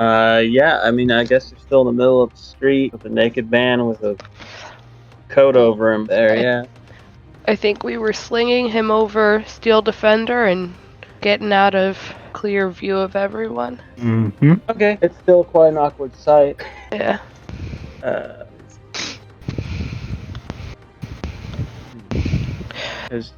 Yeah, I mean, I guess you're still in the middle of the street with a naked man with a coat over him there, yeah. I think we were slinging him over Steel Defender and getting out of clear view of everyone. Mm-hmm. Okay, it's still quite an awkward sight. Yeah. Because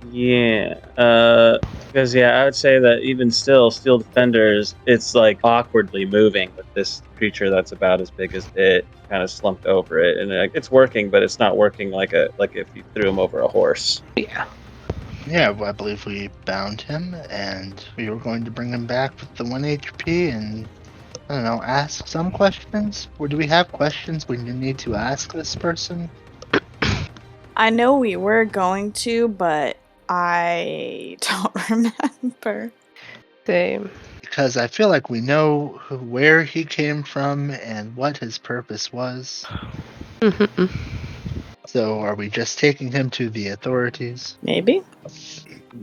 I would say that even still, Steel Defenders, it's like awkwardly moving with this creature that's about as big as it, kind of slumped over it, and it's working, but it's not working like if you threw him over a horse. Yeah. Yeah, well, I believe we bound him, and we were going to bring him back with the 1 HP and, I don't know, ask some questions? Or do we have questions we need to ask this person? I know we were going to, but I don't remember. Same. Because I feel like we know where he came from and what his purpose was. So are we just taking him to the authorities? Maybe.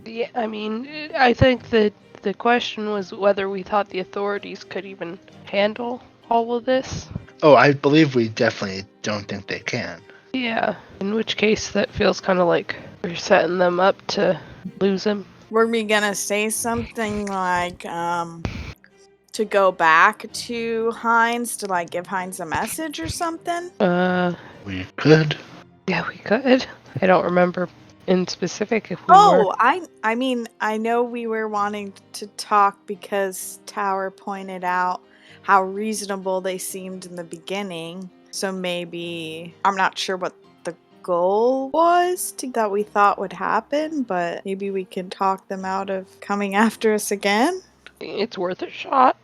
Yeah, I mean, I think that the question was whether we thought the authorities could even handle all of this. Oh, I believe we definitely don't think they can. Yeah, in which case that feels kind of like we're setting them up to lose him. Were we gonna say something like, to go back to Heinz to like give Heinz a message or something? We could. Yeah, we could. I don't remember in specific if we Oh, were. I mean, I know we were wanting to talk because Tower pointed out how reasonable they seemed in the beginning. So maybe, I'm not sure what the goal was that we thought would happen, but maybe we can talk them out of coming after us again. It's worth a shot.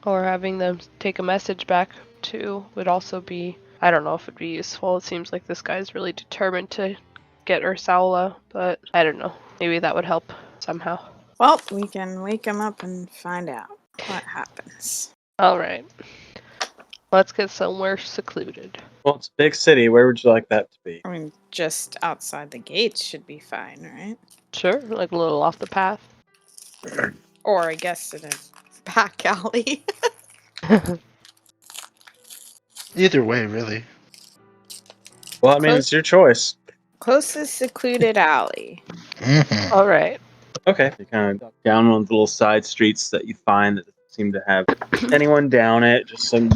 Or having them take a message back too would also be, I don't know if it'd be useful. It seems like this guy's really determined to get Ursula, but I don't know. Maybe that would help somehow. Well, we can wake him up and find out what happens. Alright. Let's get somewhere secluded. Well, it's a big city. Where would you like that to be? I mean, just outside the gates should be fine, right? Sure, like a little off the path. Or I guess in a back alley. Either way, really. Well, I mean, it's your choice. Closest secluded alley. Mm-hmm. Alright. Okay. You kind of down one of the little side streets that you find that doesn't seem to have anyone down it. Just some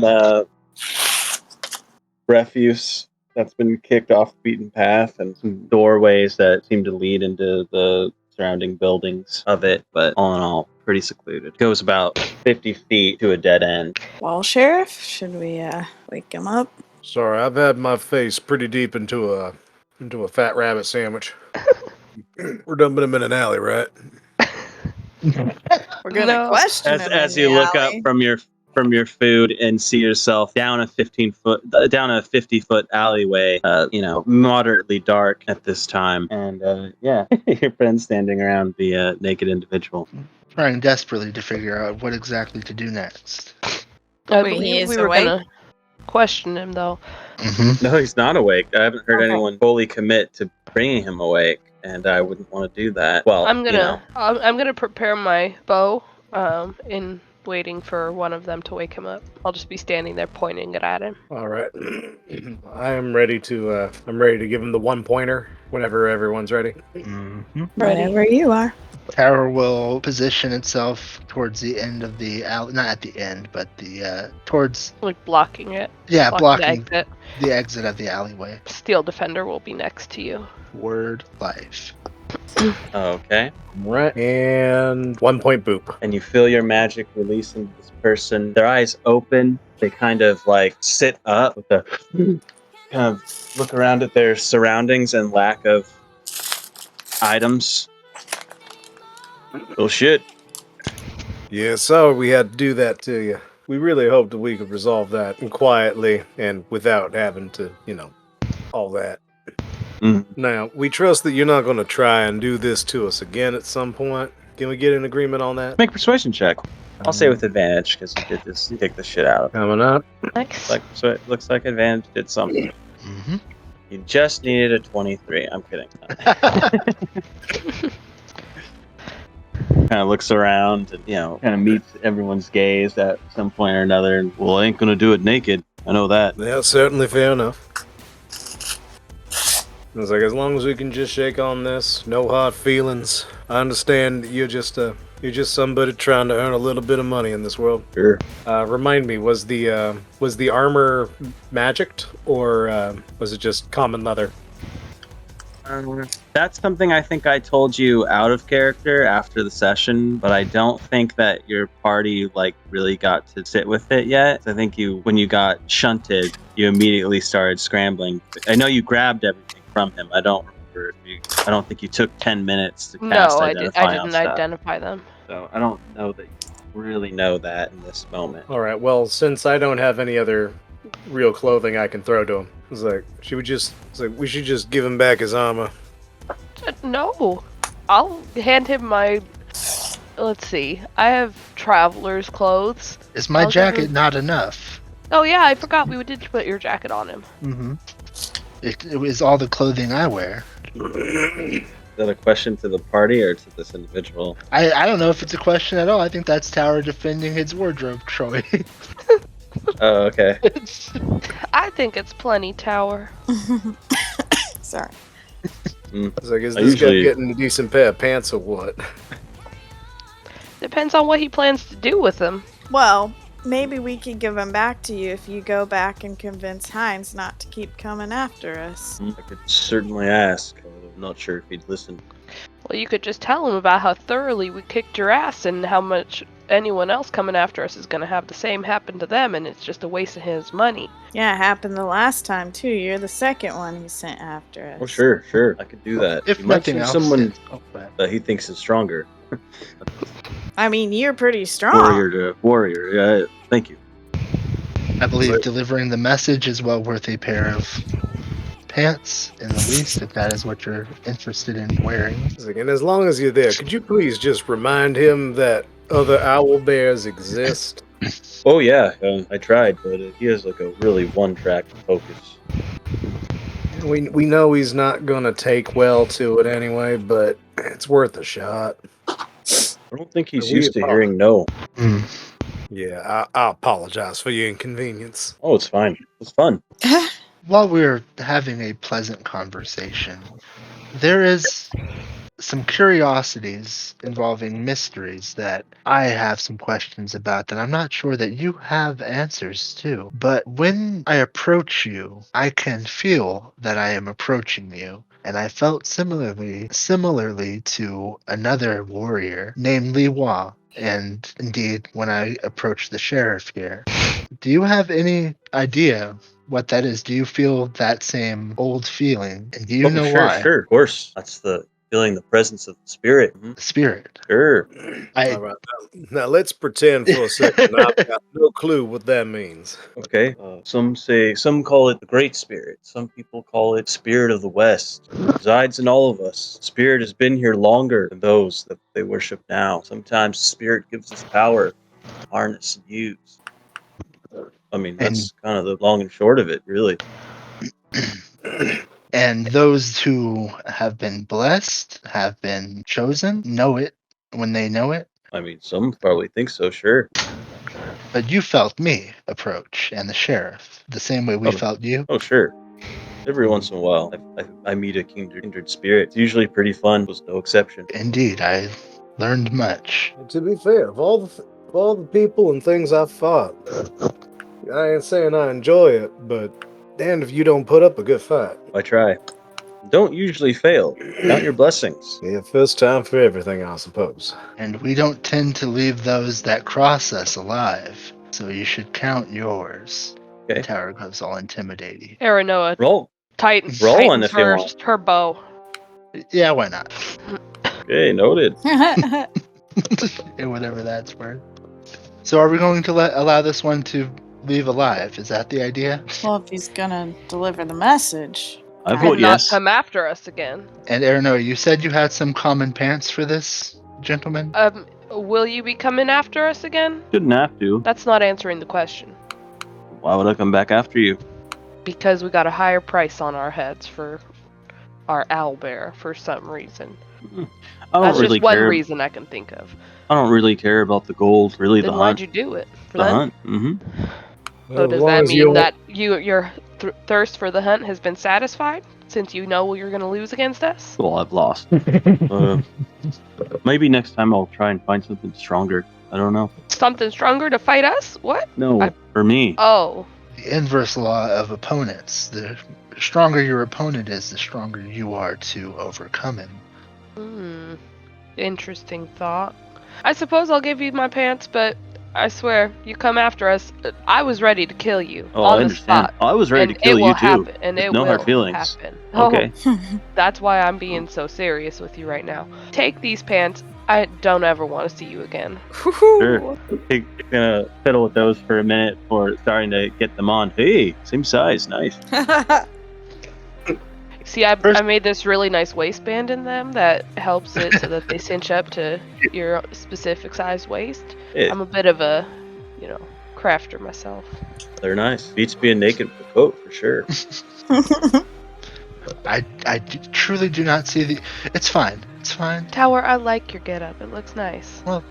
refuse that's been kicked off the beaten path, and some doorways that seem to lead into the surrounding buildings of it. But all in all, pretty secluded. It goes about 50 feet to a dead end. Well, Sheriff, should we wake him up? Sorry, I've had my face pretty deep into a fat rabbit sandwich. We're dumping him in an alley, right? We're gonna question him As in you the look alley. up from your food and see yourself down a 50-foot alleyway, moderately dark at this time, and your friend's standing around the naked individual. Trying desperately to figure out what exactly to do next. I Wait, he believe is we were awake? gonna question him though. Mm-hmm. No, he's not awake. I haven't heard Okay. anyone fully commit to bringing him awake, and I wouldn't want to do that. Well, I'm gonna prepare my bow in waiting for one of them to wake him up. I'll just be standing there pointing it at him. All right. I am ready to. I'm ready to give him the 1-pointer whenever everyone's ready. Mm-hmm. Whenever you are. Tower will position itself towards the end of the alley. Not at the end, but towards Like blocking it. blocking the exit. the exit of the alleyway. Steel Defender will be next to you. Word life. Okay. Right. And 1-point boop. And you feel your magic release into this person. Their eyes open. They kind of like sit up with a kind of look around at their surroundings and lack of items. Oh shit. Yeah, so we had to do that to you. We really hoped that we could resolve that quietly and without having to, all that. Now, we trust that you're not going to try and do this to us again at some point. Can we get an agreement on that? Make a persuasion check. I'll say with advantage because you did this. You kicked this shit out. Coming up. Nice. Looks like advantage did something. Mm-hmm. You just needed a 23. I'm kidding. Kind of looks around and, kind of meets everyone's gaze at some point or another. And, well, I ain't gonna do it naked. I know that. Yeah, certainly fair enough. It's like, as long as we can just shake on this, no hard feelings. I understand you're just somebody trying to earn a little bit of money in this world. Sure. Remind me, was the armor magicked, or was it just common leather? That's something I think I told you out of character after the session, but I don't think that your party really got to sit with it yet. I think when you got shunted, you immediately started scrambling. I know you grabbed everything from him. I don't remember I don't think you took 10 minutes to cast I identify on didn't stuff. identify them. So I don't know that you really know that in this moment. All right. Well, since I don't have any other real clothing I can throw to him, it's like we should just give him back his armor. No, I'll hand him my. Let's see. I have traveler's clothes. Is my jacket not enough? Oh yeah, I forgot we did put your jacket on him. Mm-hmm. It was all the clothing I wear. Is that a question to the party or to this individual? I don't know if it's a question at all. I think that's Tower defending his wardrobe, Troy. Oh, okay. I think it's plenty, Tower. Sorry. It's like, is this guy getting a decent pair of pants or what? Depends on what he plans to do with them. Well, maybe we could give him back to you if you go back and convince Heinz not to keep coming after us. I could certainly ask. I'm not sure if he'd listen. Well, you could just tell him about how thoroughly we kicked your ass and how much anyone else coming after us is going to have the same happen to them, and it's just a waste of his money. Yeah, it happened the last time, too. You're the second one he sent after us. Oh, sure. I could do that. If he might nothing send else, someone okay. that he thinks is stronger. I mean, you're pretty strong. Warrior. Yeah, thank you. I believe delivering the message is well worth a pair of pants, in the least, if that is what you're interested in wearing. And as long as you're there, could you please just remind him that other owl bears exist? Oh yeah, I tried, but he has a really one-track focus. We know he's not gonna take well to it anyway, but it's worth a shot. I don't think he's used to hearing no. Yeah, I apologize for your inconvenience. Oh, it's fine. It's fun. While we're having a pleasant conversation, there is some curiosities involving mysteries that I have some questions about that I'm not sure that you have answers to. But when I approach you, I can feel that I am approaching you. And I felt similarly to another warrior named Li Hua. And indeed, when I approached the sheriff here, do you have any idea what that is? Do you feel that same old feeling? And do you know why? Sure, of course. That's the feeling the presence of the spirit. Mm-hmm. The spirit. Sure. All right. Now let's pretend for a second I've got no clue what that means. Okay. Some call it the Great Spirit. Some people call it Spirit of the West. It resides in all of us. Spirit has been here longer than those that they worship now. Sometimes Spirit gives us power to harness and use. I mean, that's kind of the long and short of it, really. And those who have been blessed, have been chosen, know it when they know it. I mean, some probably think so, sure. But you felt me approach, and the sheriff, the same way we felt you. Oh, sure. Every once in a while, I meet a kindred spirit. It's usually pretty fun. It was no exception. Indeed, I learned much. To be fair, of all the people and things I've fought, I ain't saying I enjoy it, but damned if you don't put up a good fight. I try. Don't usually fail. Count your blessings. Yeah, first time for everything, I suppose. And we don't tend to leave those that cross us alive, so you should count yours. Okay. Tower goes all intimidating. Aranoa Roll tightens if you want. her bow. Yeah, why not? Okay, noted. Yeah, whatever that's worth. So are we going to allow this one to leave alive? Is that the idea? Well, if he's gonna deliver the message. I And vote not yes. come after us again. And Aranoa, you said you had some common pants for this gentleman? Will you be coming after us again? Shouldn't have to. That's not answering the question. Why would I come back after you? Because we got a higher price on our heads for our owlbear for some reason. I That's don't really just one care. reason I can think of. I don't really care about the gold. Really, Then the why'd hunt. you do it? For The that? hunt. Mm-hmm. So As does long that as mean that your thirst for the hunt has been satisfied since you know you're going to lose against us? Well, I've lost. Maybe next time I'll try and find something stronger. I don't know. Something stronger to fight us? What? No, for me. Oh, The inverse law of opponents. The stronger your opponent is, the stronger you are to overcome him. interesting thought. I suppose I'll give you my pants, but I swear, you come after us, I was ready to kill you Oh, I on the understand. spot. I was ready And to kill it you will too. happen, and With it no hard will feelings. happen. Okay. Oh, that's why I'm being so serious with you right now. Take these pants. I don't ever want to see you again. Sure. He's gonna fiddle with those for a minute before starting to get them on. Hey, same size, nice. See, I made this really nice waistband in them that helps it so that they cinch up to your specific size waist. Yeah. I'm a bit of a, crafter myself. They're nice. Beats being naked with a coat for sure. Truly do not see the. It's fine. It's fine. Tower, I like your getup. It looks nice. Well,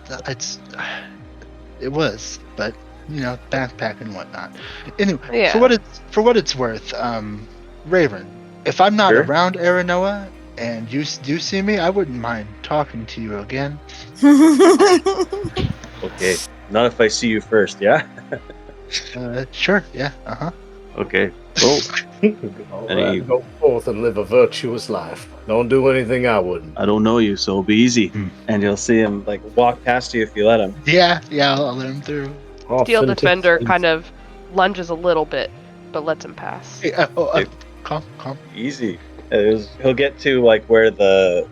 it was, but backpack and whatnot. Anyway, Yeah. for what it's worth, Raven, if I'm not Sure. around Aranoa and you do see me, I wouldn't mind talking to you again. Okay. Not if I see you first, yeah? Sure. Yeah. Okay. Cool. All Any- right, go forth and live a virtuous life. Don't do anything I wouldn't. I don't know you, so it'll be easy. And you'll see him walk past you if you let him. Yeah. I'll let him through. Steel Authentic Defender and- kind of lunges a little bit, but lets him pass. Hey, calm. Easy. He'll get to where the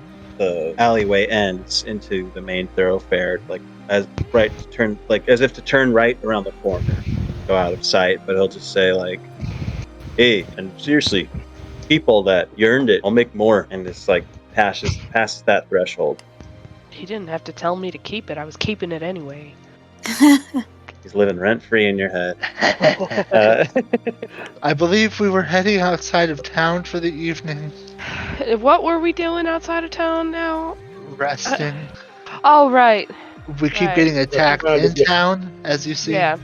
alleyway ends into the main thoroughfare, as if to turn right around the corner, go out of sight. But he'll just say "Hey, and seriously, people that you earned it, I'll make more," and just passes that threshold. He didn't have to tell me to keep it. I was keeping it anyway. He's living rent free in your head. I believe we were heading outside of town for the evening, What were we doing outside of town now? resting. Oh, right. We keep right. getting attacked in town, as you see. Yeah.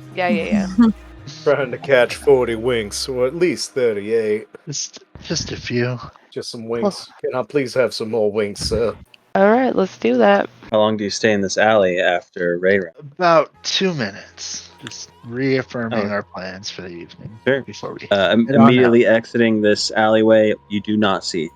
Trying to catch 40 winks, or at least 38. Just a few. Just some winks. Can I please have some more winks, sir? All right, let's do that. How long do you stay in this alley after Ray? About 2 minutes. Just reaffirming Oh. our plans for the evening. Sure. Before we. Immediately exiting this alleyway, you do not see.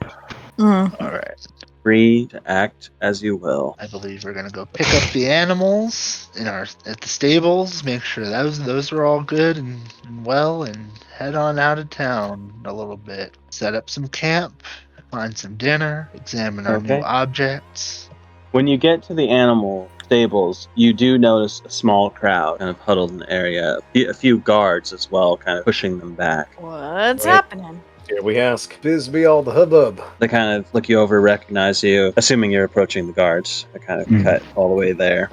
All right. Free to act as you will. I believe we're gonna go pick up the animals at the stables. Make sure those are all good and well, and head on out of town a little bit. Set up some camp. Find some dinner. Examine our new Okay. objects. When you get to the animal stables, you do notice a small crowd kind of huddled in the area. A few guards as well, kind of pushing them back. What's Right. happening? Here we ask. This be all the hubbub. They kind of look you over, recognize you, assuming you're approaching the guards. They kind of cut all the way there.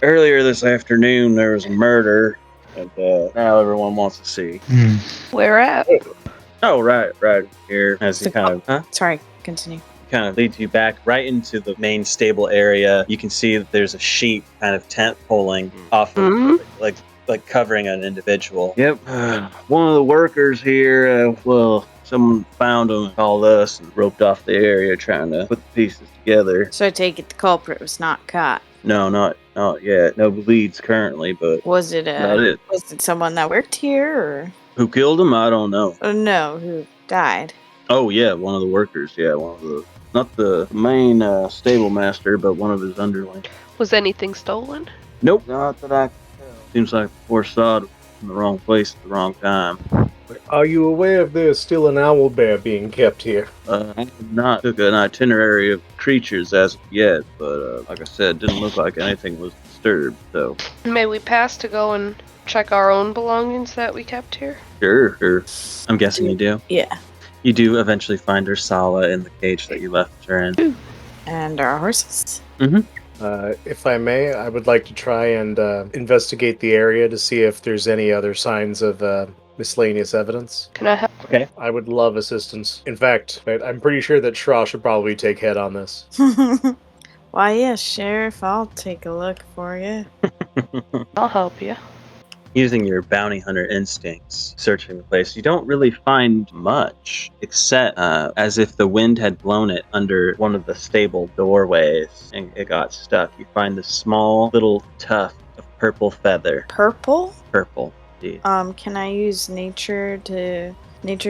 Earlier this afternoon, there was a murder, and now everyone wants to see. Where at? Oh, right here. As he kind of, Sorry, continue. kind of leads you back right into the main stable area. You can see that there's a sheep kind of tent pulling off, of, like covering an individual. Yep. One of the workers here, someone found him, called us, and roped off the area trying to put the pieces together. So I take it the culprit was not caught. No, not yet. No bleeds currently, but Was it not it. was it someone that worked here, or Who killed him? I don't know. no, who died? Oh yeah, one of the workers. Yeah, one of the, not the main stable master, but one of his underlings. Was anything stolen? Nope, not that I can tell. Seems like foresawed in the wrong place at the wrong time. Are you aware if there's still an owl bear being kept here? I have not took an itinerary of creatures as of yet, but like I said, didn't look like anything was disturbed. So May we pass to go and check our own belongings that we kept here? sure. I'm guessing you do. Yeah. You do eventually find Ursala in the cage that you left her in. And our horses. If I may, I would like to try and investigate the area to see if there's any other signs of miscellaneous evidence. Can I help? Okay. I would love assistance. In fact, I'm pretty sure that Shra should probably take head on this. Why, yes, Sheriff, I'll take a look for you. I'll help you. Using your bounty hunter instincts, searching the place, you don't really find much, except as if the wind had blown it under one of the stable doorways and it got stuck. You find this small little tuft of purple feather. Purple? Purple, indeed. Can I use nature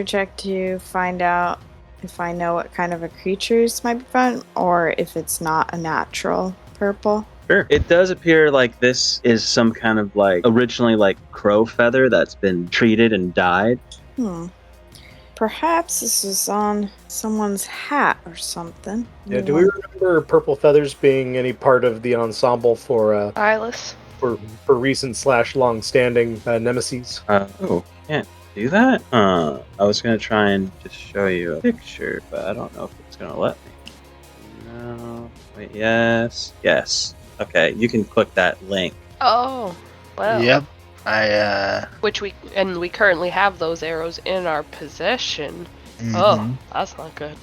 check to find out if I know what kind of a creatures might be found, or if it's not a natural purple? Sure. It does appear like this is some kind of originally crow feather that's been treated and dyed. Perhaps this is on someone's hat or something. Yeah, do we remember purple feathers being any part of the ensemble for Eyeless. for recent / long-standing nemesis? Can't do that? I was gonna try and just show you a picture, but I don't know if it's gonna let me. No. Wait, yes. Okay, you can click that link. Oh, well. Yep. Which we currently have those arrows in our possession. Mhm. Oh, that's not good.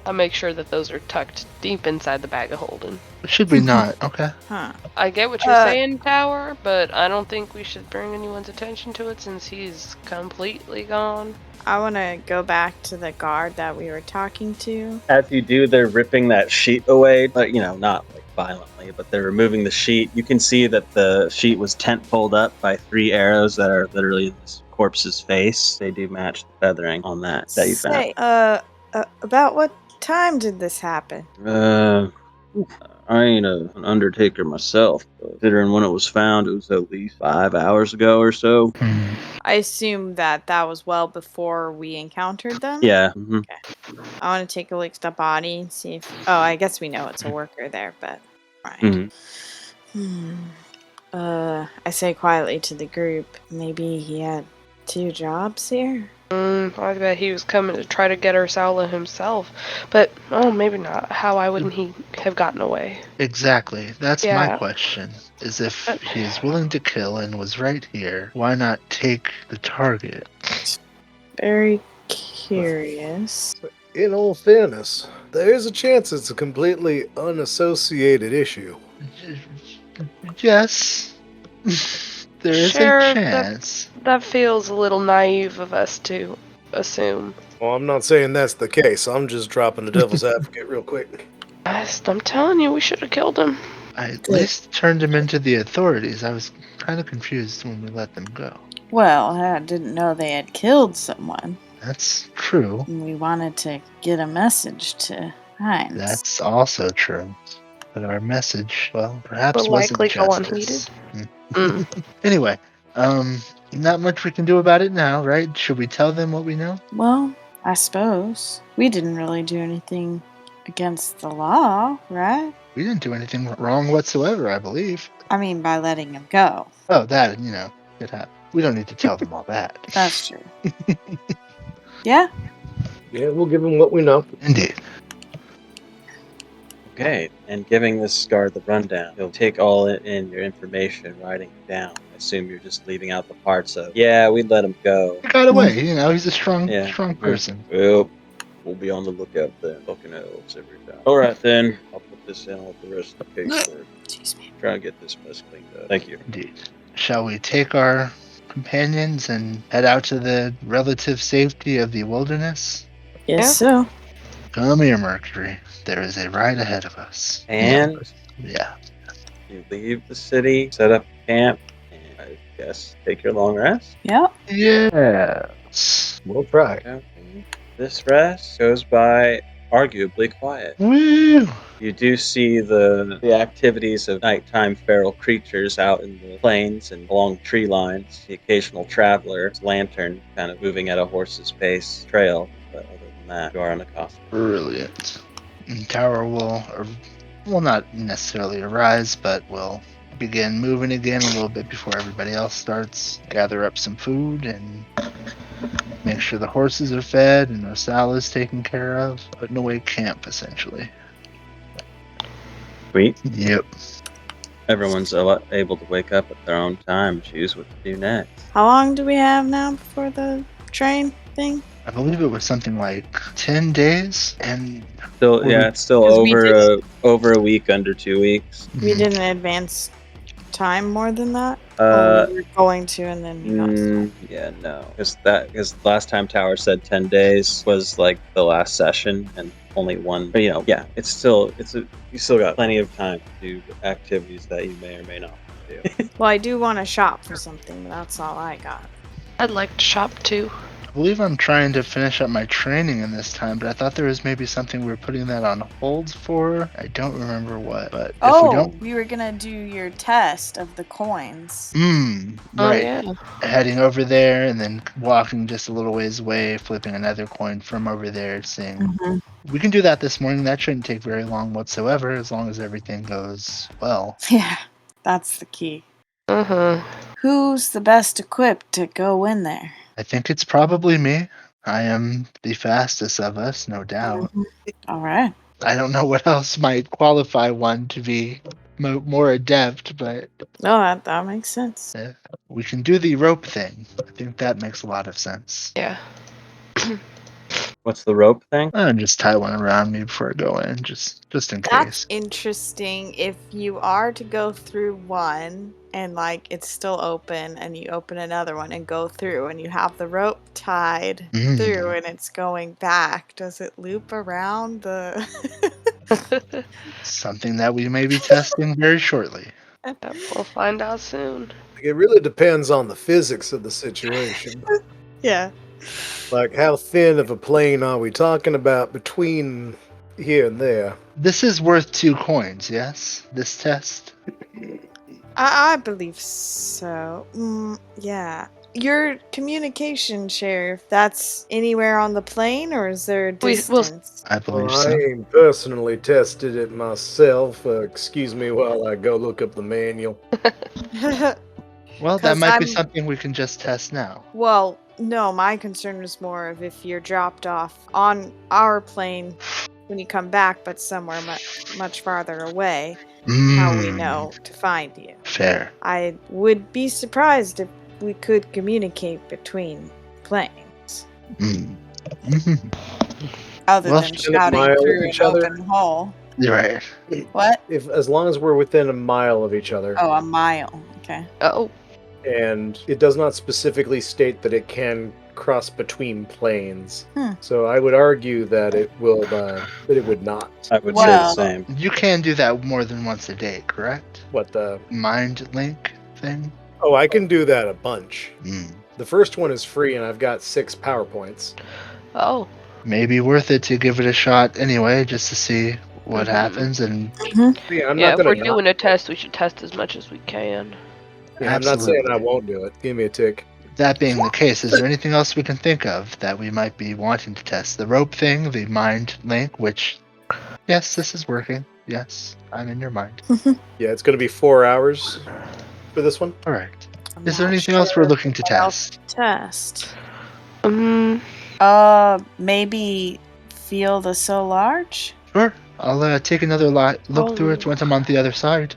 I'll make sure that those are tucked deep inside the bag of holding. Should we not? Okay. Huh. I get what you're saying, Tower, but I don't think we should bring anyone's attention to it since he's completely gone. I want to go back to the guard that we were talking to. As you do, they're ripping that sheet away, but not violently, but they're removing the sheet. You can see that the sheet was tent-poled up by 3 arrows that are literally in this corpse's face. They do match the feathering on that you found. Say, about what time did this happen? I ain't an undertaker myself, but considering when it was found, it was at least 5 hours ago or so. I assume that was well before we encountered them? Yeah. Okay. I want to take a look at the body and see if... Oh, I guess we know it's a worker there, but... Right. I say quietly to the group, maybe he had 2 jobs here? I bet he was coming to try to get Ursula himself. But, maybe not. Why wouldn't he have gotten away? Exactly. That's my Yeah. question. Is if he's willing to kill and was right here, why not take the target? Very curious. In all fairness, there is a chance it's a completely unassociated issue. Yes. There is Sheriff, a chance. That feels a little naive of us to assume. Well, I'm not saying that's the case. I'm just dropping the devil's advocate real quick. I'm telling you, we should have killed him. I at least turned him into the authorities. I was kind of confused when we let them go. Well, I didn't know they had killed someone. That's true. We wanted to get a message to Heinz. That's also true. But our message, well, perhaps Will wasn't likely go justice. unheeded. Anyway, not much we can do about it now, right? Should we tell them what we know? Well, I suppose. We didn't really do anything against the law, right? We didn't do anything wrong whatsoever, I believe. I mean, by letting him go. Oh, that, it happened. We don't need to tell them all that. That's true. Yeah? Yeah, we'll give them what we know. Indeed. Okay, and giving this guard the rundown, he'll take all in your information, writing it down. I assume you're just leaving out the parts of, we'd let him go. He got away, he's a strong person. Well, we'll be on the lookout then. Fucking elves every time. Alright then, I'll put this in with the rest of the paperwork. Excuse me. Try and get this mess cleaned up. Thank you. Indeed. Shall we take our companions and head out to the relative safety of the wilderness? Yes, so. Come here, Mercury. There is a ride ahead of us. And Yeah. you leave the city, set up camp, and I guess take your long rest. Yep. Yes. We'll try. Okay. This rest goes by arguably quiet. Woo! You do see the activities of nighttime feral creatures out in the plains and along tree lines. The occasional traveler's lantern kind of moving at a horse's pace trail, but other than that, you are unaccosted. Brilliant. And Tower will not necessarily arise, but will begin moving again a little bit before everybody else starts. Gather up some food and make sure the horses are fed and Ursula is taken care of. Putting away camp, essentially. Sweet. Yep. Everyone's able to wake up at their own time, choose what to do next. How long do we have now before the train thing? I believe it was something like 10 days, and Still, Well, yeah, it's still 'Cause we over a week, under 2 weeks. We Mhm. didn't advance time more than that? Or we were going to and then we got Yeah, no, because last time Tower said 10 days was like the last session, and only one. But, yeah, you still got plenty of time to do activities that you may or may not want to do. Well, I do want to shop for something, but that's all I got. I'd like to shop too. I believe I'm trying to finish up my training in this time, but I thought there was maybe something we were putting that on hold for. I don't remember what, but if we don't. We were gonna do your test of the coins. Oh, Oh right. yeah. Heading over there and then walking just a little ways away, flipping another coin from over there, seeing. We can do that this morning. That shouldn't take very long whatsoever, as long as everything goes well. Yeah, that's the key. Who's the best equipped to go in there? I think it's probably me. I am the fastest of us, no doubt. All right. I don't know what else might qualify one to be more adept, but No, that makes sense. we can do the rope thing. I think that makes a lot of sense. Yeah. What's the rope thing? And just tie one around me before I go in, just in That's case. interesting. If you are to go through one and like it's still open and you open another one and go through and you have the rope tied through and it's going back, does it loop around the Something that we may be testing very shortly. We'll find out soon. It really depends on the physics of the situation. Yeah. Like, how thin of a plane are we talking about between here and there? This is worth 2 coins, yes? This test? I believe so. Yeah. Your communication, Sheriff, that's anywhere on the plane or is there a We'll- distance? I believe Well, I so. ain't personally tested it myself. Excuse me while I go look up the manual. Well, that 'Cause might be I'm- something we can just test now. Well, no, my concern was more of if you're dropped off on our plane when you come back, but somewhere much farther away, how we know to find you. Fair. I would be surprised if we could communicate between planes. Other Well, than a shouting mile through of an each other. open hole. You're right. What? As long as we're within a mile of each other, Oh, a mile. Okay. Oh. and it does not specifically state that it can cross between planes. So I would argue that it will, that it would not. I would say Well- the same. You can do that more than once a day, correct? What the? Mind link thing? Oh, I can do that a bunch. Hmm. The first one is free, and I've got 6 PowerPoints. Oh. Maybe worth it to give it a shot anyway, just to see what happens. And Yeah, I'm Yeah, not if we're gonna. doing a test, we should test as much as we can. I'm not saying Absolutely. I won't do it. Give me a tick. That being the case, is there anything else we can think of that we might be wanting to test? The rope thing, the mind link, which, yes, this is working. Yes, I'm in your mind. Yeah, it's gonna be 4 hours for this one. All right. I'm Is there not anything else we're sure looking to what else test? to test. Maybe feel the so large? Sure. I'll take another look through it once I'm on the other side.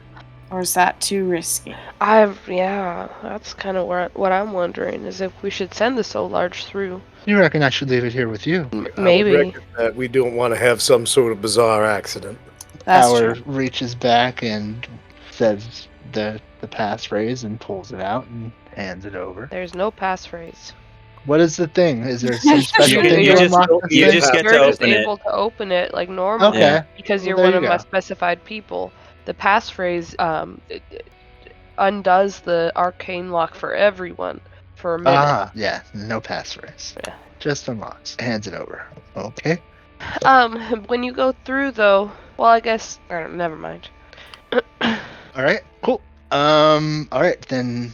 Or is that too risky? Yeah, that's kind of what I'm wondering is if we should send the so large through. You reckon I should leave it here with you? I would Maybe. reckon that we don't want to have some sort of bizarre accident. That's Power true. reaches back and says the passphrase and pulls it out and hands it over. There's no passphrase. What is the thing? Is there some special You thing just- to unlock this you thing? just get to You're just open it. able to open it like normal Okay. because Well, you're there one you of my go. specified people. The passphrase it undoes the arcane lock for everyone for a minute. Ah, yeah, no passphrase. Yeah. Just unlocks. Hands it over. Okay. When you go through though, well, I guess never mind. All right. Cool. All right, then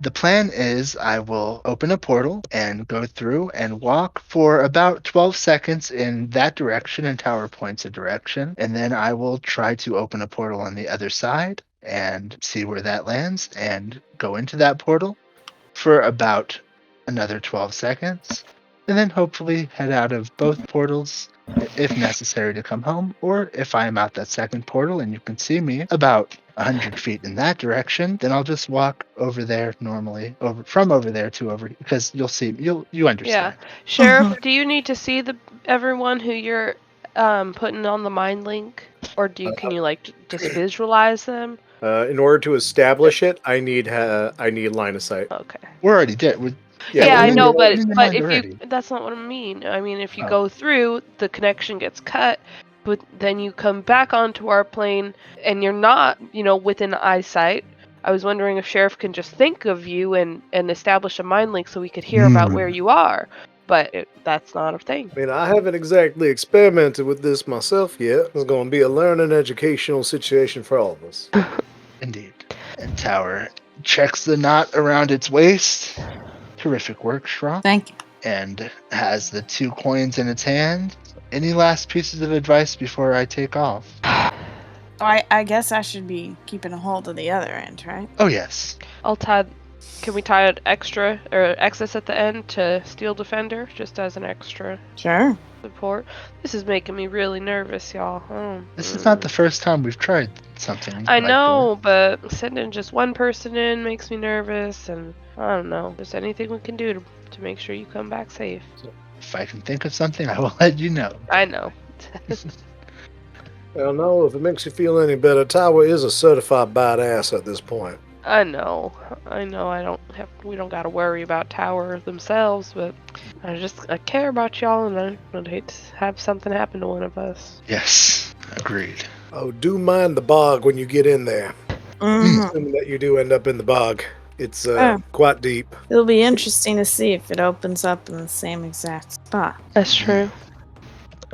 the plan is I will open a portal and go through and walk for about 12 seconds in that direction, and Tower points a direction, and then I will try to open a portal on the other side and see where that lands and go into that portal for about another 12 seconds. and then hopefully head out of both portals if necessary to come home, or if I am out that second portal and you can see me about 100 feet in that direction, then I'll just walk over there normally, from over there to over, because you'll see, you Yeah. understand. Sheriff, do you need to see everyone who you're putting on the mind link? Or can you like just visualize them? In order to establish it, I need line of sight. Okay. We're already dead. Yeah, I we're know, in the but mind if already. that's not what I mean. I mean, if you Oh. go through, the connection gets cut, but then you come back onto our plane and you're not, within eyesight. I was wondering if Sheriff can just think of you and establish a mind link so we could hear about where you are. But that's not a thing. I mean, I haven't exactly experimented with this myself yet. It's going to be a learning educational situation for all of us. Indeed. And Tower checks the knot around its waist. Terrific work, Shra. Thank you. And has the 2 coins in its hand. Any last pieces of advice before I take off? I guess I should be keeping a hold of the other end, right? Oh, yes. Can we tie an extra or excess at the end to Steel Defender just as an extra Sure. support? This is making me really nervous, y'all. This is not the first time we've tried something. I like know, but sending just one person in makes me nervous, and I don't know. If there's anything we can do to make sure you come back safe. If I can think of something, I will let you know. I know. Well, no, if it makes you feel any better, Tower is a certified badass at this point. I know. We don't gotta worry about Tower themselves, but I care about y'all, and I'd hate to have something happen to one of us. Yes, agreed. Oh, do mind the bog when you get in there. Mhm. Assuming that you do end up in the bog. It's Oh. quite deep. It'll be interesting to see if it opens up in the same exact spot. That's true.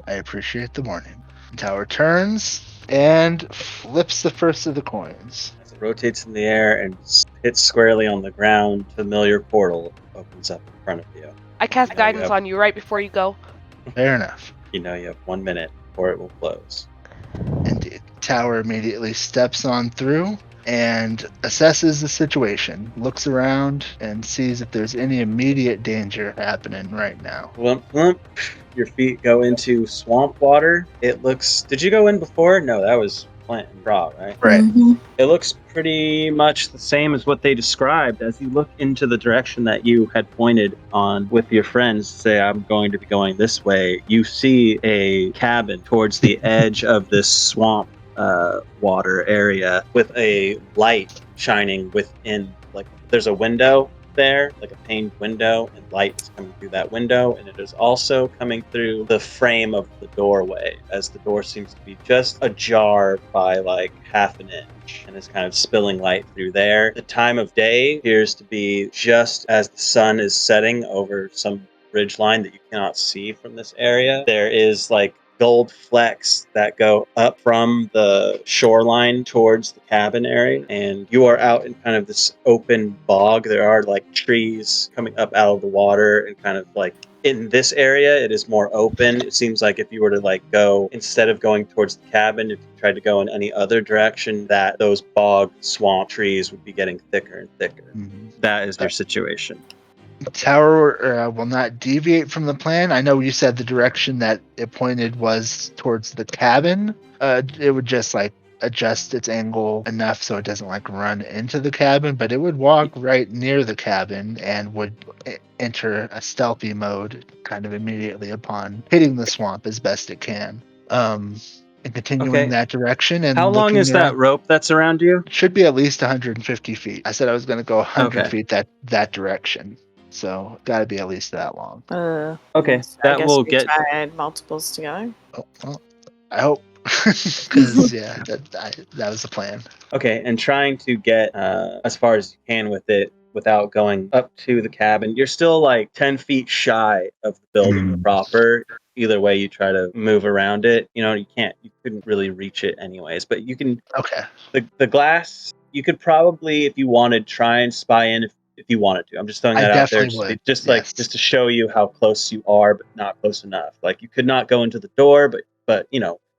I appreciate the warning. Tower turns and flips the first of the coins. As it rotates in the air and hits squarely on the ground, familiar portal opens up in front of you. I cast Now you guidance have- on you right before you go. Fair enough. You know you have 1 minute before it will close. Indeed. Tower immediately steps on through and assesses the situation, looks around, and sees if there's any immediate danger happening right now. Plump, plump. Your feet go into swamp water. It looks. Did you go in before? No, that was Plant and Raw, right? Right. Mhm. It looks pretty much the same as what they described. As you look into the direction that you had pointed on with your friends, say, I'm going to be going this way, you see a cabin towards the edge of this swamp water area with a light shining within. Like, there's a window there, like a paned window, and light is coming through that window, and it is also coming through the frame of the doorway, as the door seems to be just ajar by like half an inch and is kind of spilling light through there. The time of day appears to be just as the sun is setting over some ridge line that you cannot see from this area. There is like gold flecks that go up from the shoreline towards the cabin area, and you are out in kind of this open bog. There are like trees coming up out of the water, and kind of like in this area it is more open. It seems like if you were to like go, instead of going towards the cabin, if you tried to go in any other direction, that those bog swamp trees would be getting thicker and thicker. That is their situation. Tower will not deviate from the plan. I know you said the direction that it pointed was towards the cabin. It would just like adjust its angle enough so it doesn't like run into the cabin, but it would walk right near the cabin and would enter a stealthy mode kind of immediately upon hitting the swamp as best it can. And continuing Okay. that direction. And How long looking is that around- rope that's around you? It should be at least 150 feet. I said I was going to go 100 Okay. feet that direction. So got to be at least that long. Okay, So I that guess will we get. tried multiples together. Oh, well, I hope. Because, yeah, that was the plan. Okay, and trying to get as far as you can with it without going up to the cabin. You're still like 10 feet shy of the building proper. Either way you try to move around it, you couldn't really reach it anyways, but you can. Okay. The glass, you could probably, if you wanted, try and spy in if you wanted to. I'm just throwing I that out there definitely would, just yes. just to show you how close you are, but not close enough. Like, you could not go into the door, but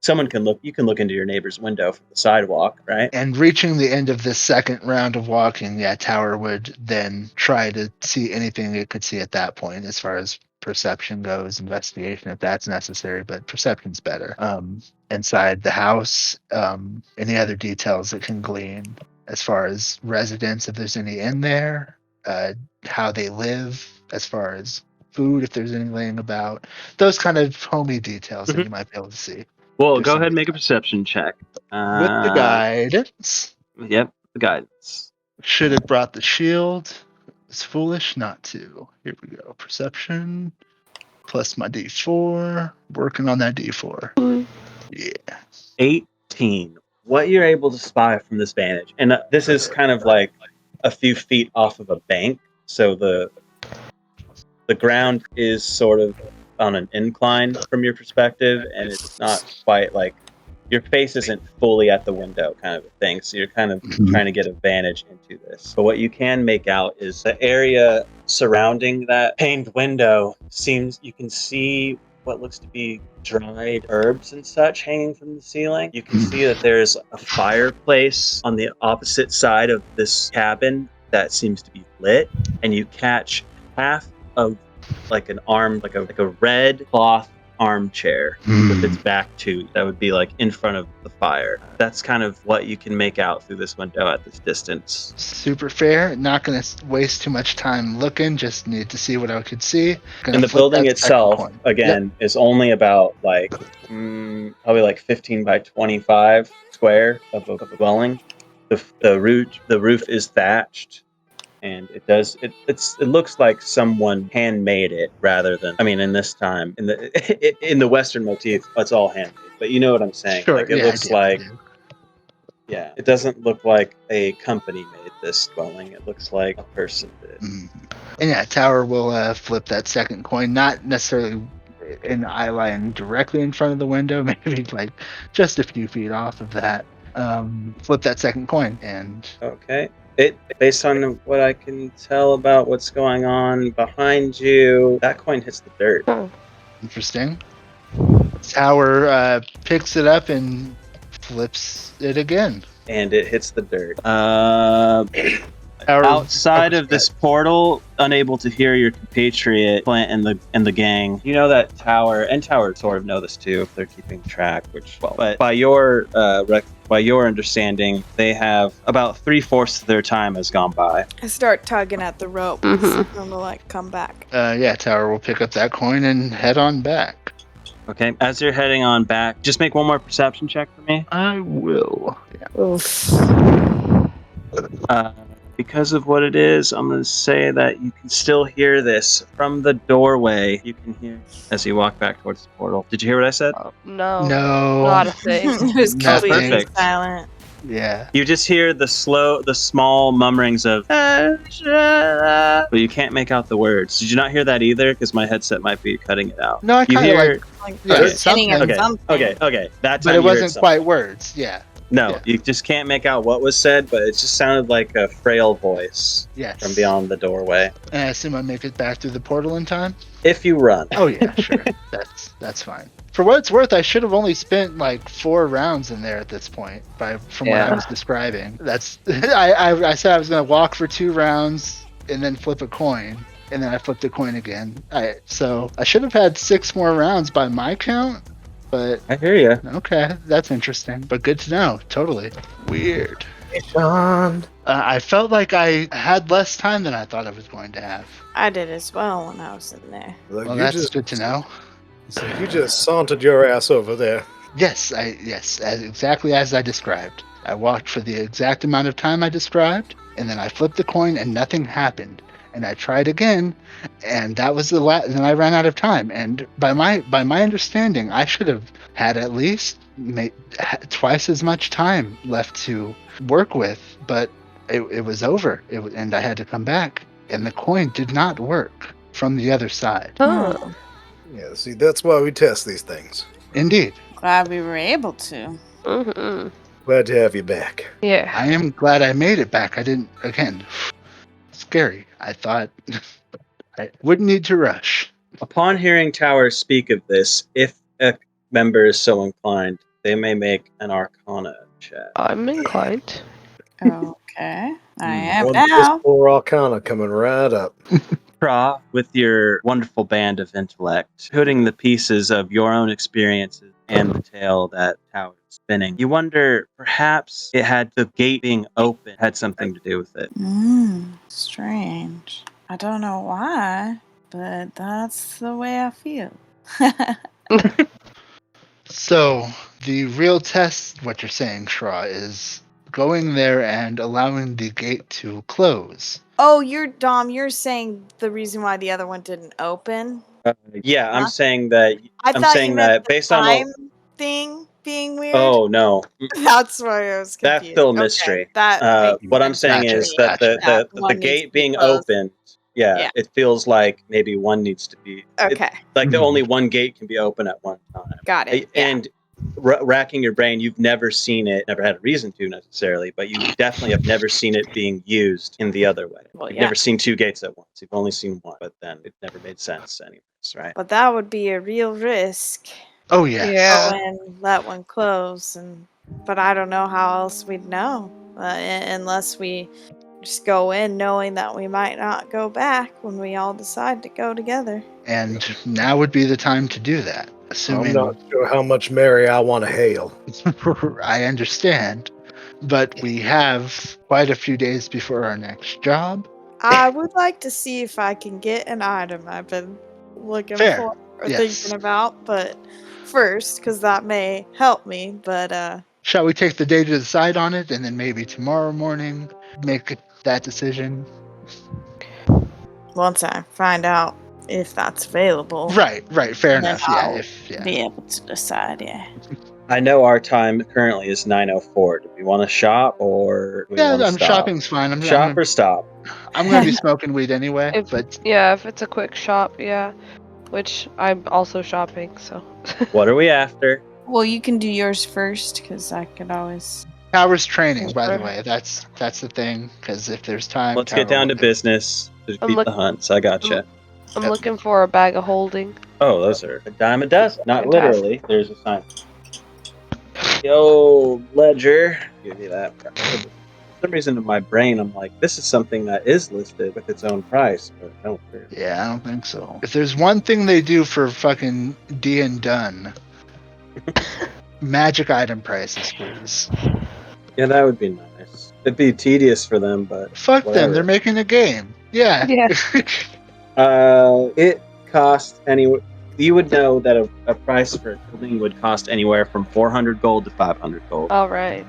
someone can look. You can look into your neighbor's window from the sidewalk, right? And reaching the end of this second round of walking, yeah, Tower would then try to see anything it could see at that point as far as perception goes, investigation if that's necessary, but perception's better. Inside the house, any other details that can glean as far as residents, if there's any in there, how they live, as far as food, if there's any laying about, those kind of homey details that you might be able to see. Well, There's go ahead and something make a perception check. with the guidance. Yep, the guidance. Should have brought the shield. It's foolish not to. Here we go. Perception plus my D4. Working on that D4. Yeah. 18. What you're able to spy from this vantage, and this is kind of like a few feet off of a bank, so the ground is sort of on an incline from your perspective, and it's not quite like your face isn't fully at the window kind of a thing, so you're kind of trying to get a vantage into this. But what you can make out is the area surrounding that paned window you can see what looks to be dried herbs and such hanging from the ceiling. You can see that there's a fireplace on the opposite side of this cabin that seems to be lit, and you catch half of like an arm, like a red cloth armchair with its back to that would be like in front of the fire. That's kind of what you can make out through this window at this distance. Super fair. Not going to waste too much time looking. Just need to see what I could see. And the building itself, again, is only about like probably like 15 by 25 square of a dwelling. The roof is thatched. And it looks like someone handmade it rather than, I mean, in this time in the Western motif, it's all handmade. But you know what I'm saying? Sure, like it looks like, yeah, it doesn't look like a company made this dwelling. It looks like a person did. And yeah, Tower will flip that second coin, not necessarily in eye line directly in front of the window, maybe like just a few feet off of that. Flip that second coin and okay. Based on what I can tell about what's going on behind you, that coin hits the dirt. Interesting. Tower picks it up and flips it again. And it hits the dirt. Outside of this portal, unable to hear your compatriot Clint and the gang. You know that Tower sort of know this too if they're keeping track. But by your understanding, they have about 3/4 of their time has gone by. I start tugging at the rope. I'm gonna like come back. Yeah, Tower will pick up that coin and head on back. Okay, as you're heading on back, just make one more perception check for me. I will. Yeah. Oof. Because of what it is, I'm going to say that you can still hear this from the doorway. You can hear as you walk back towards the portal. Did you hear what I said? No. Not a thing. It was completely perfect. silent. Yeah. You just hear the small mummerings of, but you can't make out the words. Did you not hear that either? Because my headset might be cutting it out. No, I kind of Like Yeah, the beginning of okay. something. Okay. That time but it you heard wasn't something. quite words. Yeah. No, Yeah. you just can't make out what was said, but it just sounded like a frail voice Yes. from beyond the doorway. And I assume I make it back through the portal in time. If you run. Oh yeah, sure. That's fine. For what it's worth, I should have only spent like 4 rounds in there at this point. From what I was describing, that's I said I was gonna walk for 2 rounds and then flip a coin, and then I flipped a coin again. So I should have had 6 more rounds by my count. But I hear you. Okay, that's interesting, but good to know. Totally weird. Hey, Sean. I felt like I had less time than I thought I was going to have. I did as well when I was in there. Look, Well, you that's just, good to know. so you just sauntered your ass over there. Yes, exactly as I described. I walked for the exact amount of time I described, and then I flipped the coin and nothing happened. And I tried again, and that was the last. Then I ran out of time. And by my understanding, I should have had at least twice as much time left to work with. But it was over, and I had to come back. And the coin did not work from the other side. Oh. Yeah, see, that's why we test these things. Indeed. Glad we were able to. Mm-hmm. Glad to have you back. Yeah. I am glad I made it back. I didn't, again, scary. I thought I wouldn't need to rush. Upon hearing Tower speak of this, if a member is so inclined, they may make an Arcana check. I'm inclined. Okay. I am One now. +4 Arcana coming right up. Craw, with your wonderful band of intellect, putting the pieces of your own experiences and the tale that Tower is spinning, you wonder perhaps it had the gate being open had something to do with it. Strange. I don't know why, but that's the way I feel. So, the real test, what you're saying, Shra, is going there and allowing the gate to close. Oh, you're saying the reason why the other one didn't open? Yeah, I'm Huh? saying that. I I'm thought you saying meant that the based on what. time thing being weird. Oh no, That's why I was confused. that's still a Okay, mystery. that makes What I'm sense saying to Gotcha, is me. that gotcha. Yeah, the one needs to gate be being closed. opened, Yeah. it feels like maybe one needs to be. Okay, Like the only one gate can be open at one time. got it. Yeah. And racking your brain, you've never seen it, never had a reason to necessarily, but you definitely have never seen it being used in the other way. Well, You've yeah. never seen two gates at once. You've only seen one, but then it never made sense anyways, right? But that would be a real risk. Oh, yes. Yeah. Go in, let one close, but I don't know how else we'd know unless we just go in knowing that we might not go back when we all decide to go together. And now would be the time to do that, I'm assuming not sure how much Mary I want to hail. I understand. But we have quite a few days before our next job. I would like to see if I can get an item I've been looking Fair. for or Yes. thinking about, but first, because that may help me. But Shall we take the day to decide on it and then maybe tomorrow morning make that decision? once I find out if that's available, Right, fair then enough. Yeah, I'll yeah. be able to decide. Yeah. I know our time currently is 9:04. Do we want to shop or do we want to stop? Shopping's fine. Shop or stop? I'm gonna be smoking weed anyway, but If it's a quick shop, yeah. Which I'm also shopping, so. What are we after? Well, you can do yours first, because I could always. Tower's training, by the Sure. way. That's the thing. Because if there's time, Let's get down to business to defeat look- the hunts. I gotcha. I'm Yep. looking for a bag of holding. Oh, those are a dime a dozen. Not Fantastic. literally. There's a sign. Yo, Ledger. Give me that. For some reason in my brain, I'm like, this is something that is listed with its own price, but I don't care. Yeah, I don't think so. If there's one thing they do for fucking D and done, magic item prices, please. Yeah, that would be nice. It'd be tedious for them, but Fuck them. whatever. They're making a game. Yeah. Yeah. It costs anywhere. You would know that a price for a building would cost anywhere from 400 gold to 500 gold, All right.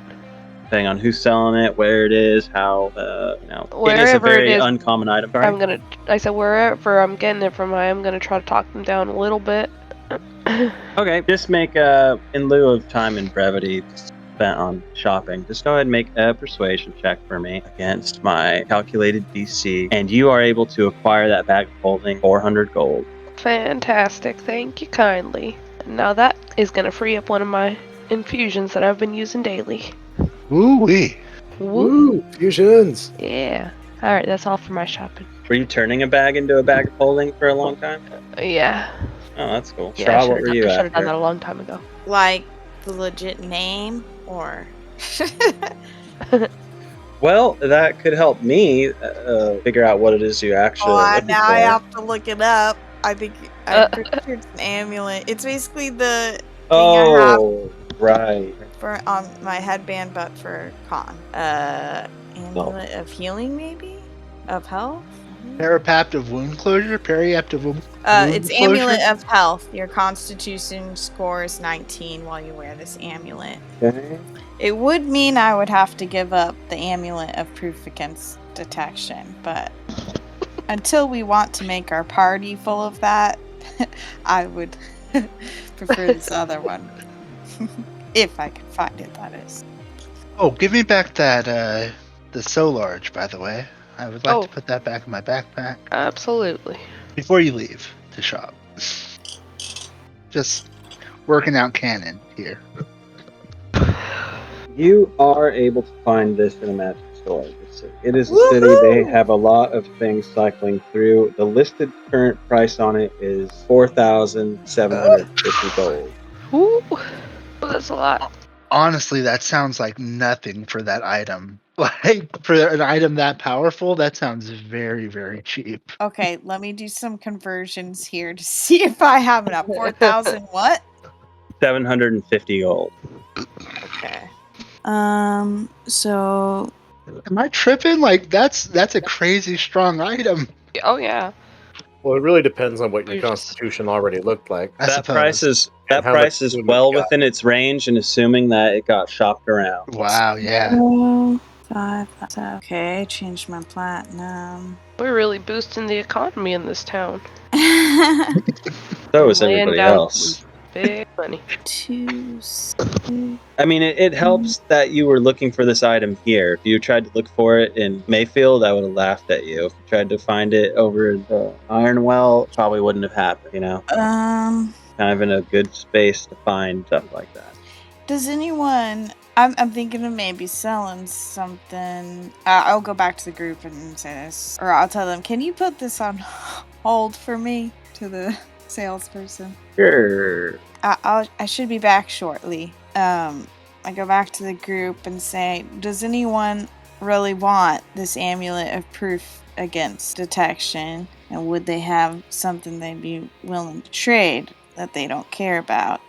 depending on who's selling it, where it is, how. It is a Wherever it very is, uncommon item. Sorry? I said wherever I'm getting it from, I am gonna try to talk them down a little bit. Okay, just make in lieu of time and brevity spent on shopping, just go ahead and make a persuasion check for me against my calculated DC, and you are able to acquire that bag of holding 400 gold. Fantastic. Thank you kindly. And now that is gonna free up one of my infusions that I've been using daily. Woo-wee. Woo. Woo! Fusions! Yeah. All right. That's all for my shopping. Were you turning a bag into a bag of holding for a long time? Yeah. Oh, that's cool. Yeah. Shaw, what were you I should have done that after? a long time ago. Like the legit name, or. Well, that could help me figure out what it is you actually are looking Now for. I have to look it up. I'm pretty sure it's an amulet. It's basically the thing I have Oh, right. for on my headband, but for con. Amulet of healing, maybe? Of health? Peripapt of wound closure? Periapt of wound It's closure? amulet of health. Your constitution score is 19 while you wear this amulet. Okay. It would mean I would have to give up the amulet of proof against detection, but until we want to make our party full of that, I would prefer this other one. If I can find it, that is. Oh, give me back that, the so large, by the way. I would like Oh. to put that back in my backpack Absolutely. before you leave to shop. Just working out canon here. You are able to find this in a magic store. It is a city. They have a lot of things cycling through. The listed current price on it is 4,750 gold. Ooh. That's a lot. Honestly, that sounds like nothing for that item. Like, for an item that powerful, that sounds very, very cheap. Okay, let me do some conversions here to see if I have enough. 4,000 what? 750 gold. Okay. So Am I tripping? Like, that's a crazy strong item. Oh yeah. Well, it really depends on what your You're just- constitution already looked like. I That suppose. price is And how much food well you got. within its range, and assuming that it got shopped around. Wow, yeah. 5, okay, I changed my platinum. We're really boosting the economy in this town. So is Laying everybody down else. some big money. 2, 6. I mean, it helps that you were looking for this item here. If you tried to look for it in Mayfield, I would have laughed at you. If you tried to find it over in the Ironwell, it probably wouldn't have happened, you know? Kind of in a good space to find stuff like that. Does anyone? I'm thinking of maybe selling something. I'll go back to the group and say this, or I'll tell them. Can you put this on hold for me? To the salesperson. Sure. I should be back shortly. I go back to the group and say, does anyone really want this amulet of proof against detection? And would they have something they'd be willing to trade that they don't care about,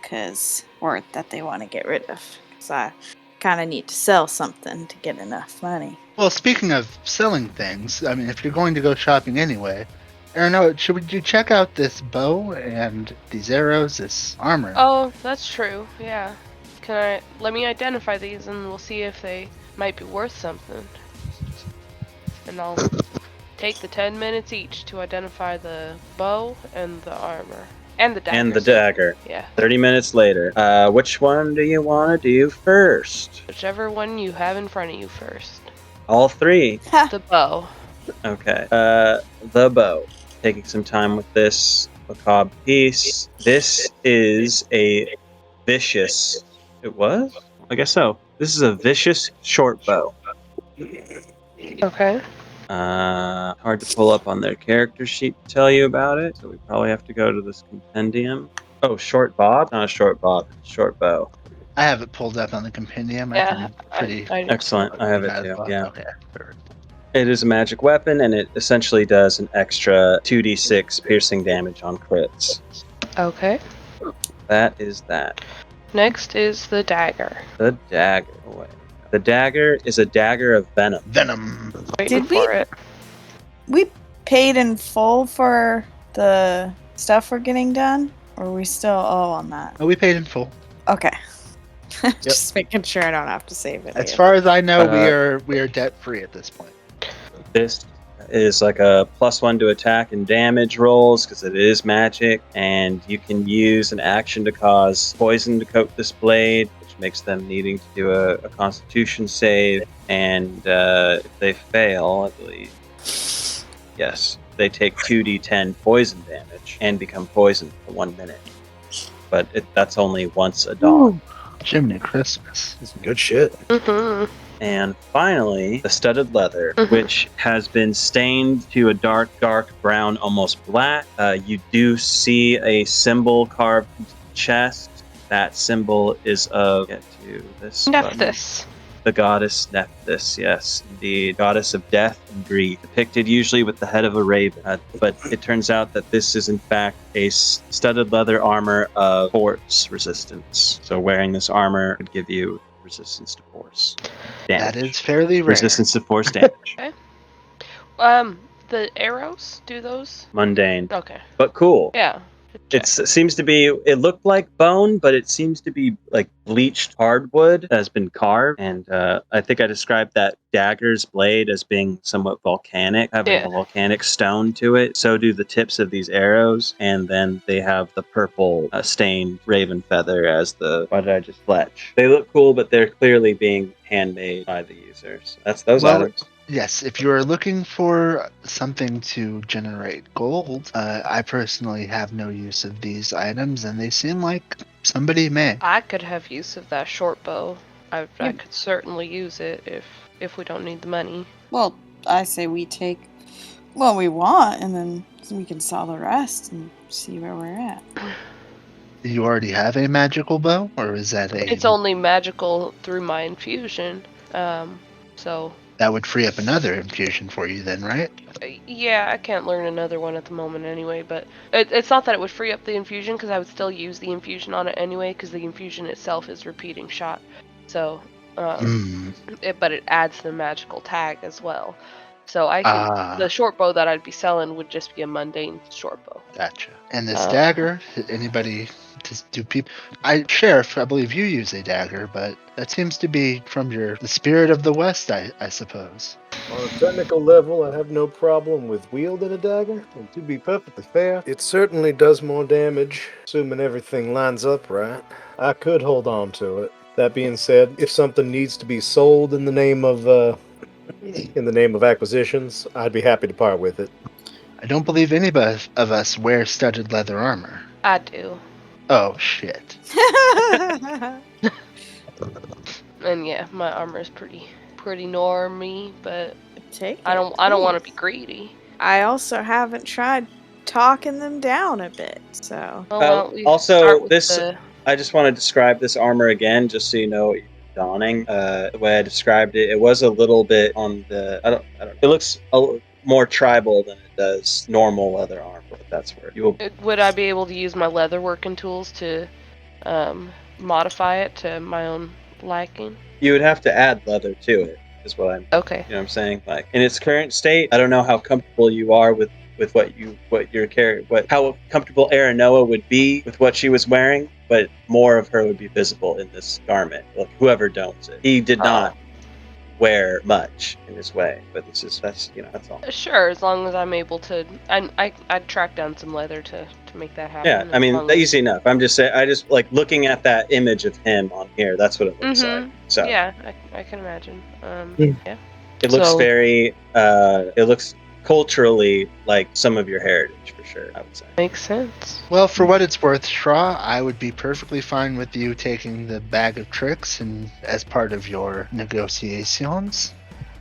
or that they want to get rid of? Because I kind of need to sell something to get enough money. Well, speaking of selling things, I mean, if you're going to go shopping anyway, Aaron, should you check out this bow and these arrows, this armor? Oh, that's true. Yeah. Let me identify these and we'll see if they might be worth something. And I'll take the 10 minutes each to identify the bow and the armor. And the dagger. And the dagger. Yeah. 30 minutes later. Which one do you want to do first? Whichever one you have in front of you first. All three. The bow. Okay. The bow. Taking some time with this macabre piece. This is a vicious. It was? I guess so. This is a vicious short bow. Okay. Hard to pull up on their character sheet to tell you about it, so we probably have to go to this compendium. Oh, short bob? Not a short bob, short bow. I have it pulled up on the compendium. Yeah, Pretty Excellent. I have it too. Yeah. Okay. Perfect. It is a magic weapon, and it essentially does an extra 2d6 piercing damage on crits. Okay. That is that. Next is the dagger. The dagger. Wait. The dagger is a dagger of venom. Venom. Waiting Did we- for it. We paid in full for the stuff we're getting done, or are we still owe on that? Oh, we paid in full. Okay. Just making sure I don't have to save it. As again. far as I know, we are debt free at this point. This is like a +1 to attack and damage rolls because it is magic, and you can use an action to cause poison to coat this blade, which makes them needing to do a Constitution save. And if they fail, I believe, yes, they take 2d10 poison damage and become poisoned for 1 minute. But that's only once a dawn. Jiminy Christmas. Some good shit. Mm-hmm. And finally, the studded leather, which has been stained to a dark brown, almost black. You do see a symbol carved into the chest. That symbol is of, get to this button. Nephthys. The goddess Nephthys, yes, indeed. Goddess of death and grief, depicted usually with the head of a raven. But it turns out that this is in fact a studded leather armor of force resistance. So wearing this armor would give you resistance to force damage. That is fairly rare. Resistance to force damage. The arrows, do those? Mundane, Okay. but cool. Yeah. It seems to be, it looked like bone, but it seems to be like bleached hardwood that has been carved. And I think I described that dagger's blade as being somewhat volcanic, having a volcanic stone to it. So do the tips of these arrows. And then they have the purple stained raven feather as the, why did I just fletch? They look cool, but they're clearly being handmade by the users. That's those items. Yes, if you are looking for something to generate gold, I personally have no use of these items, and they seem like somebody may. I could have use of that short bow. I could certainly use it if we don't need the money. Well, I say we take what we want, and then we can sell the rest and see where we're at. you already have a magical bow, or is that a... It's only magical through my infusion. So That would free up another infusion for you then, right? yeah, I can't learn another one at the moment anyway, but it's not that it would free up the infusion, because I would still use the infusion on it anyway, because the infusion itself is repeating shot. So, but it adds the magical tag as well. So I can, the short bow that I'd be selling would just be a mundane short bow. Gotcha. And this dagger, anybody, do people... Sheriff, I believe you use a dagger, but that seems to be from the spirit of the West, I suppose. On a technical level, I have no problem with wielding a dagger, and to be perfectly fair, it certainly does more damage, assuming everything lines up right. I could hold on to it. That being said, if something needs to be sold in the name of acquisitions, I'd be happy to part with it. I don't believe any of us wear studded leather armor. I do. Oh, shit. And yeah, my armor is pretty normy, but I don't Please. want to be greedy. I also haven't tried talking them down a bit, so. Also, I just want to describe this armor again, just so you know what you're donning. The way I described it, it was a little bit on the... I don't know. It looks more tribal than it does normal leather armor. If that's where you will. Would I be able to use my leather working tools to modify it to my own liking? You would have to add leather to it, is what I'm... Okay. You know what I'm saying? Like, in its current state, I don't know how comfortable you are with how comfortable Aranoa would be with what she was wearing, but more of her would be visible in this garment. Like, whoever dons it. He did not wear much in his way, but that's all. Sure, as long as I'm able to, I'd track down some leather to make that happen. Yeah, I mean, easy enough. I'm just saying, I just like looking at that image of him on here. That's what it looks like. So yeah, I can imagine. Yeah. It looks very. It looks culturally like some of your heritage, for sure, I would say. Makes sense. Well, for what it's worth, Shra, I would be perfectly fine with you taking the bag of tricks and as part of your negotiations.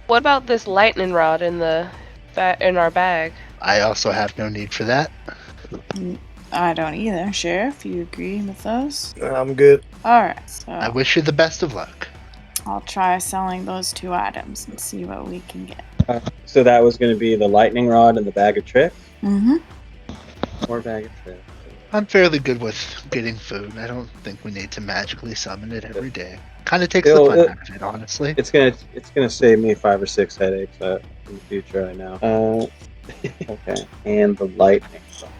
What about this lightning rod in our bag? I also have no need for that. I don't either. Sheriff, you agree with those? I'm good. Alright, so I wish you the best of luck. I'll try selling those 2 items and see what we can get. So that was going to be the lightning rod and the bag of tricks? Mm-hmm. More bag of tricks. I'm fairly good with getting food. I don't think we need to magically summon it every day. Kind of takes the fun out of it, honestly. It's gonna save me 5 or 6 headaches in the future, I know. Okay, and the lightning rod.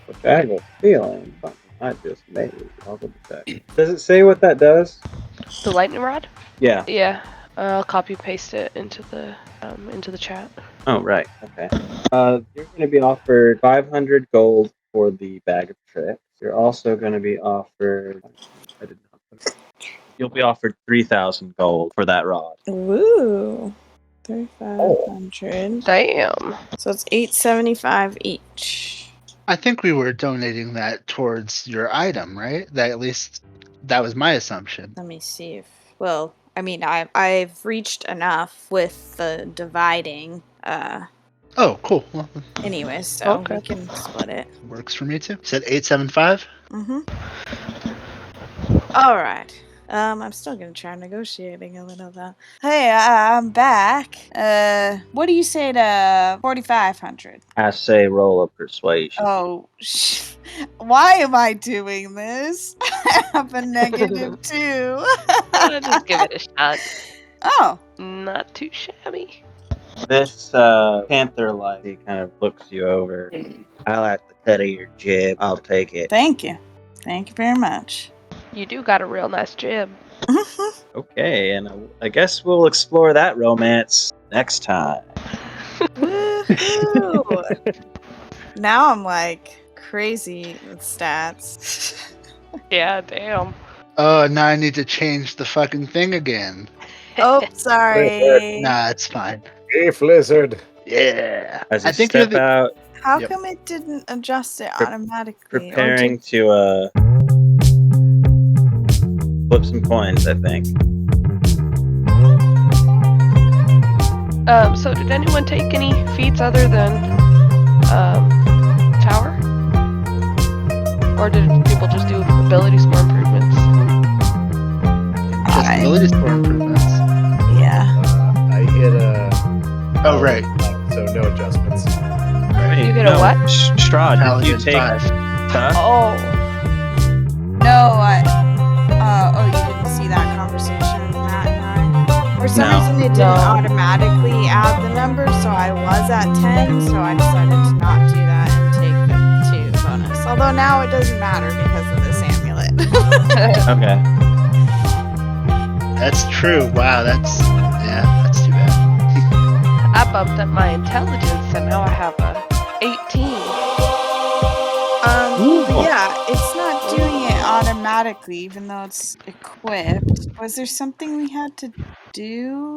Which I have a feeling I just made. I'll double check. Does it say what that does? The lightning rod? Yeah. Yeah. I'll copy paste it into the chat. Oh, right. Okay. You're going to be offered 500 gold for the bag of tricks. You're also going to be offered... You'll be offered 3,000 gold for that rod. Ooh. 3,500. Damn. So it's 875 each. I think we were donating that towards your item, right? That was my assumption. Let me see if... Well, I mean, I've reached enough with the dividing. Oh, cool. Well, anyway, so we can split it. Works for me too. You said 875? Mm-hmm. All right. I'm still gonna try negotiating a little though. Hey, I'm back. What do you say to 4,500? I say roll a persuasion. Oh, why am I doing this? I have a -2. Just give it a shot. Oh, not too shabby. This panther he kind of looks you over. I like the cut of your jib. I'll take it. Thank you very much. You do got a real nice jib. Okay, and I guess we'll explore that romance next time. Woohoo! Now I'm like crazy with stats. Yeah, damn. Oh, now I need to change the fucking thing again. Oh, sorry. Nah, it's fine. Hey, Blizzard. Yeah. As I you think step out, How come it didn't adjust it automatically? preparing to flip some coins, I think. So did anyone take any feats other than Tower? Or did people just do ability score improvements? Just ability score improvements. Yeah. I hit a. Oh, right. So no adjustments. Wait, You get a what? Strahd, did you Paladin take 5. Tuck? Oh. No, you didn't see that conversation with Matt and I? For some No. reason, it didn't No. automatically add the number, so I was at 10, so I decided to not do that and take the 2 bonus. Although now it doesn't matter because of this amulet. Okay. That's true. Wow, that's too bad. I bumped up my intelligence and now I have a 18. Ooh. Yeah, it's not doing it automatically, even though it's equipped. Was there something we had to do?